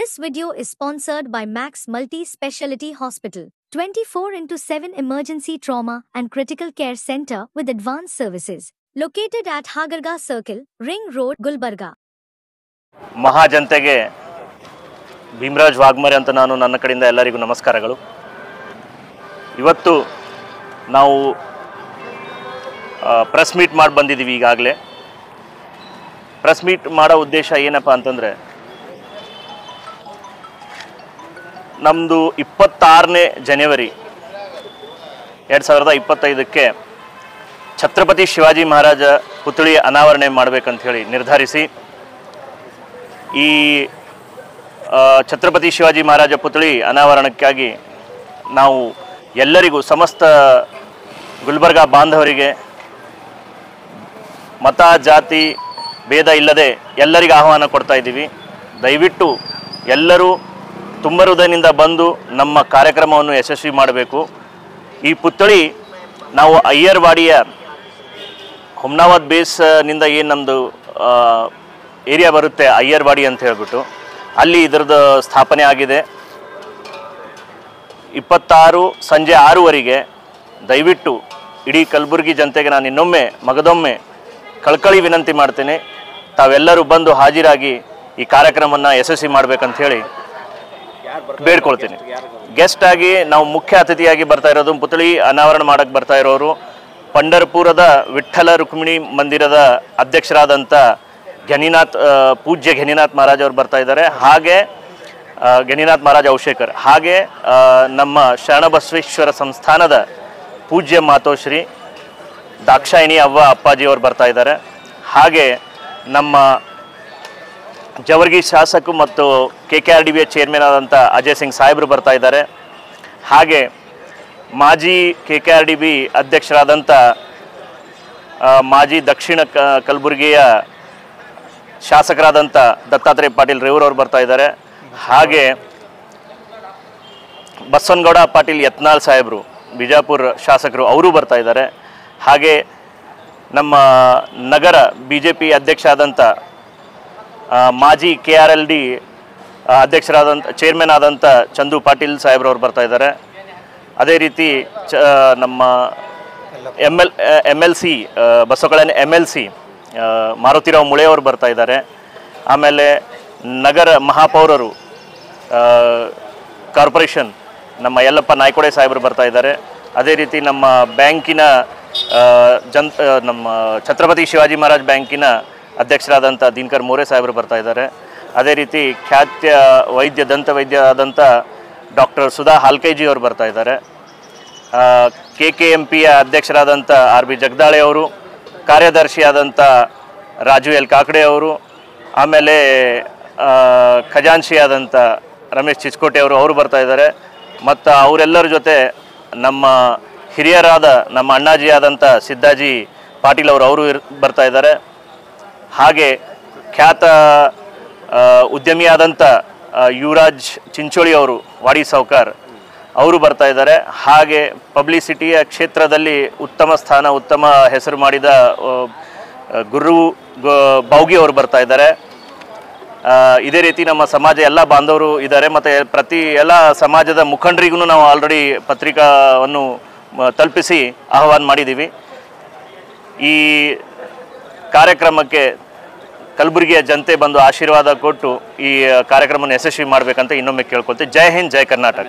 This video is sponsored by Max Multi-Speciality Hospital, 24/7 emergency trauma and critical care center with advanced services, located at Hagarga Circle, Ring Road, Gulbarga. ಮಹಾಜನತೆಗೆ Bhimraj ವಾಗ್ಮರೆ ಅಂತ ನಾನು ನನ್ನ ಕಡೆಯಿಂದ ಎಲ್ಲರಿಗೂ ನಮಸ್ಕಾರಗಳು. ಇವತ್ತು ನಾವು ಪ್ರೆಸ್ ಮೀಟ್ ಮಾಡಿ ಬಂದಿದ್ದೀವಿ. ಈಗಾಗಲೇ ಪ್ರೆಸ್ ಮೀಟ್ ಮಾಡೋ ಉದ್ದೇಶ ಏನಪ್ಪ ಅಂತಂದರೆ, ನಮ್ಮದು 26ನೇ ಜನವರಿ 2025ಕ್ಕೆ ಛತ್ರಪತಿ ಶಿವಾಜಿ ಮಹಾರಾಜ ಪುತ್ಥಳಿ ಅನಾವರಣೆ ಮಾಡಬೇಕಂತ ಹೇಳಿ ನಿರ್ಧರಿಸಿ, ಈ ಛತ್ರಪತಿ ಶಿವಾಜಿ ಮಹಾರಾಜ ಪುತ್ಥಳಿ ಅನಾವರಣಕ್ಕಾಗಿ ನಾವು ಎಲ್ಲರಿಗೂ, ಸಮಸ್ತ ಗುಲ್ಬರ್ಗಾ ಬಾಂಧವರಿಗೆ ಮತ ಜಾತಿ ಭೇದ ಇಲ್ಲದೆ ಎಲ್ಲರಿಗೂ ಆಹ್ವಾನ ಕೊಡ್ತಾ ಇದ್ದೀವಿ. ದಯವಿಟ್ಟು ಎಲ್ಲರೂ ತುಂಬ ಹೃದಯದಿಂದ ಬಂದು ನಮ್ಮ ಕಾರ್ಯಕ್ರಮವನ್ನು ಯಶಸ್ವಿ ಮಾಡಬೇಕು. ಈ ಪುತ್ಥಳಿ ನಾವು ಅಯ್ಯರ್ವಾಡಿಯ ಹುಮ್ನಾಬಾದ್ ಬೇಸ್ನಿಂದ ಏನು ನಮ್ಮದು ಏರಿಯಾ ಬರುತ್ತೆ, ಅಯ್ಯರ್ವಾಡಿ ಅಂತ ಹೇಳ್ಬಿಟ್ಟು, ಅಲ್ಲಿ ಇದರದ್ದು ಸ್ಥಾಪನೆ ಆಗಿದೆ. 26 ಸಂಜೆ 6ವರೆಗೆ ದಯವಿಟ್ಟು ಇಡೀ ಕಲಬುರಗಿ ಜನತೆಗೆ ನಾನು ಇನ್ನೊಮ್ಮೆ ಮಗದೊಮ್ಮೆ ಕಳಕಳಿ ವಿನಂತಿ ಮಾಡ್ತೇನೆ, ತಾವೆಲ್ಲರೂ ಬಂದು ಹಾಜರಾಗಿ ಈ ಕಾರ್ಯಕ್ರಮವನ್ನು ಯಶಸ್ವಿ ಮಾಡಬೇಕಂತ ಹೇಳಿ ಬೇಡ್ಕೊಳ್ತೀನಿ. ಗೆಸ್ಟ್ ಆಗಿ ನಾವು ಮುಖ್ಯ ಅತಿಥಿಯಾಗಿ ಬರ್ತಾ ಇರೋದು, ಪುತ್ಥಳಿ ಅನಾವರಣ ಮಾಡಕ್ಕೆ ಬರ್ತಾ ಇರೋರು ಪಂಢರಪುರದ ವಿಠ್ಠಲ ರುಕ್ಮಿಣಿ ಮಂದಿರದ ಅಧ್ಯಕ್ಷರಾದಂಥ ಪೂಜ್ಯ ಘನಿನಾಥ್ ಮಹಾರಾಜ್ ಅವರು ಬರ್ತಾ ಇದ್ದಾರೆ. ಹಾಗೆ ಘನಿನಾಥ್ ಮಹಾರಾಜ್ ಔಷೇಕರ್, ಹಾಗೆ ನಮ್ಮ ಶರಣಬಸವೇಶ್ವರ ಸಂಸ್ಥಾನದ ಪೂಜ್ಯ ಮಾತೋಶ್ರೀ ದಾಕ್ಷಾಯಿಣಿ ಅವ್ವ ಅಪ್ಪಾಜಿ ಅವರು ಬರ್ತಾ ಇದ್ದಾರೆ. ಹಾಗೆ ನಮ್ಮ ಜವರ್ಗಿ ಶಾಸಕ ಮತ್ತು KKRDB ಚೇರ್ಮನ್ ಆದಂಥ ಅಜಯ್ ಸಿಂಗ್ ಸಾಹೇಬರು ಬರ್ತಾ ಇದ್ದಾರೆ. ಹಾಗೆ ಮಾಜಿ KKRDB ಅಧ್ಯಕ್ಷರಾದಂಥ ಮಾಜಿ ದಕ್ಷಿಣ ಕಲಬುರಗಿಯ ಶಾಸಕರಾದಂಥ ದತ್ತಾತ್ರೇಯ ಪಾಟೀಲ್ ರೇವೂರವರು ಬರ್ತಾ ಇದ್ದಾರೆ. ಹಾಗೆ ಬಸವನಗೌಡ ಪಾಟೀಲ್ ಯತ್ನಾಳ್ ಸಾಹೇಬರು ಬಿಜಾಪುರ ಶಾಸಕರು, ಅವರು ಬರ್ತಾ ಇದ್ದಾರೆ. ಹಾಗೆ ನಮ್ಮ ನಗರ BJP ಅಧ್ಯಕ್ಷ ಆದಂಥ ಮಾಜಿ KRLD ಅಧ್ಯಕ್ಷರಾದಂಥ ಚೇರ್ಮನ್ ಆದಂಥ ಚಂದು ಪಾಟೀಲ್ ಸಾಹೇಬ್ರವ್ರು ಬರ್ತಾ ಇದ್ದಾರೆ. ಅದೇ ರೀತಿ ನಮ್ಮ MLC ಬಸವಕಲ್ಯಾಣ MLC ಮಾರುತಿರಾವ್ ಮುಳೆಯವರು ಬರ್ತಾ ಇದ್ದಾರೆ. ಆಮೇಲೆ ನಗರ ಮಹಾಪೌರರು ಕಾರ್ಪೊರೇಷನ್ ನಮ್ಮ ಯಲ್ಲಪ್ಪ ನಾಯ್ಕೋಡೆ ಸಾಹೇಬರು ಬರ್ತಾ ಇದ್ದಾರೆ. ಅದೇ ರೀತಿ ನಮ್ಮ ಬ್ಯಾಂಕಿನ ನಮ್ಮ ಛತ್ರಪತಿ ಶಿವಾಜಿ ಮಹಾರಾಜ್ ಬ್ಯಾಂಕಿನ ಅಧ್ಯಕ್ಷರಾದಂಥ ದಿನಕರ್ ಮೋರೆ ಸಾಹೇಬರು ಬರ್ತಾ ಇದ್ದಾರೆ. ಅದೇ ರೀತಿ ಖ್ಯಾತ್ಯ ದಂತ ವೈದ್ಯ ಆದಂಥ ಡಾಕ್ಟರ್ ಸುಧಾ ಹಾಲ್ಕೈಜಿ ಅವರು ಬರ್ತಾ ಇದ್ದಾರೆ. KKMPಯ ಅಧ್ಯಕ್ಷರಾದಂಥ RB ಜಗದಾಳೆ ಅವರು, ಕಾರ್ಯದರ್ಶಿಯಾದಂಥ ರಾಜು ಎಲ್ ಕಾಕಡೆ ಅವರು, ಆಮೇಲೆ ಖಜಾನ್ಶಿ ಆದಂಥ ರಮೇಶ್ ಚಿಚ್ಕೋಟೆ ಅವರು ಬರ್ತಾ ಇದ್ದಾರೆ. ಮತ್ತು ಅವರೆಲ್ಲರ ಜೊತೆ ನಮ್ಮ ಹಿರಿಯರಾದ ನಮ್ಮ ಅಣ್ಣಾಜಿ ಆದಂಥ ಸಿದ್ದಾಜಿ ಪಾಟೀಲ್ ಅವರು ಬರ್ತಾ ಇದ್ದಾರೆ. ಹಾಗೆ ಖ್ಯಾತ ಉದ್ಯಮಿಯಾದಂಥ ಯುವರಾಜ್ ಚಿಂಚೋಳಿ ಅವರು, ವಾಡಿ ಸೌಕಾರ್, ಅವರು ಬರ್ತಾ ಇದ್ದಾರೆ. ಹಾಗೆ ಪಬ್ಲಿಸಿಟಿಯ ಕ್ಷೇತ್ರದಲ್ಲಿ ಉತ್ತಮ ಸ್ಥಾನ, ಉತ್ತಮ ಹೆಸರು ಮಾಡಿದ ಗುರು ಬೌಗಿ ಅವರು ಬರ್ತಾ ಇದ್ದಾರೆ. ಇದೇ ರೀತಿ ನಮ್ಮ ಸಮಾಜ ಎಲ್ಲ ಬಾಂಧವರು ಇದ್ದಾರೆ. ಮತ್ತು ಎಲ್ಲ ಸಮಾಜದ ಮುಖಂಡರಿಗೂ ನಾವು ಆಲ್ರೆಡಿ ಪತ್ರಿಕಾವನ್ನು ತಲುಪಿಸಿ ಆಹ್ವಾನ ಮಾಡಿದ್ದೀವಿ. ಈ ಕಾರ್ಯಕ್ರಮಕ್ಕೆ ಕಲಬುರಗಿಯ ಜನತೆ ಬಂದು ಆಶೀರ್ವಾದ ಕೊಟ್ಟು ಈ ಕಾರ್ಯಕ್ರಮವನ್ನು ಯಶಸ್ವಿ ಮಾಡಬೇಕಂತ ಇನ್ನೊಮ್ಮೆ ಕೇಳ್ಕೊಳ್ತೀವಿ. ಜೈ ಹಿಂದ್, ಜೈ ಕರ್ನಾಟಕ.